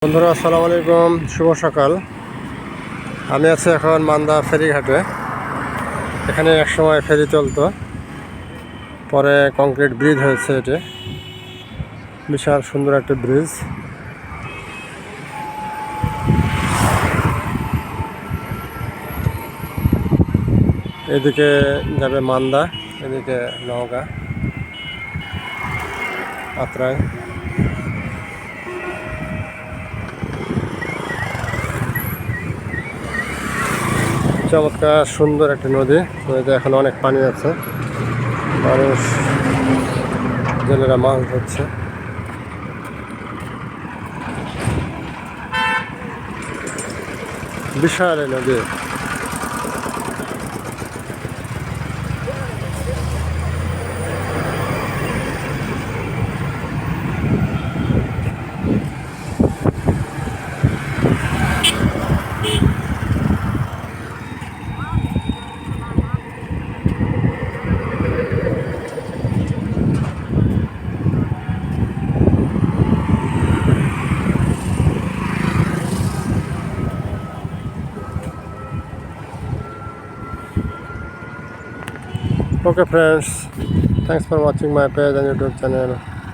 বন্ধুরা আসসালামু আলাইকুম, শুভ সকাল। আমি আছি এখন মান্দা ফেরিঘাটে। এখানে একসময় ফেরি চলতো, পরে কংক্রিট ব্রিজ হয়েছে। এটি বিশাল সুন্দর একটা ব্রিজ। এদিকে যাবে মান্দা, এদিকে নওগাঁ, আত্রাই। চমৎকার সুন্দর একটা নদী। নদীতে এখন অনেক পানি আছে, মানুষ জেলেরা মাছ ধরছে। বিশাল এই নদী। Okay friends, thanks for watching my page and YouTube channel.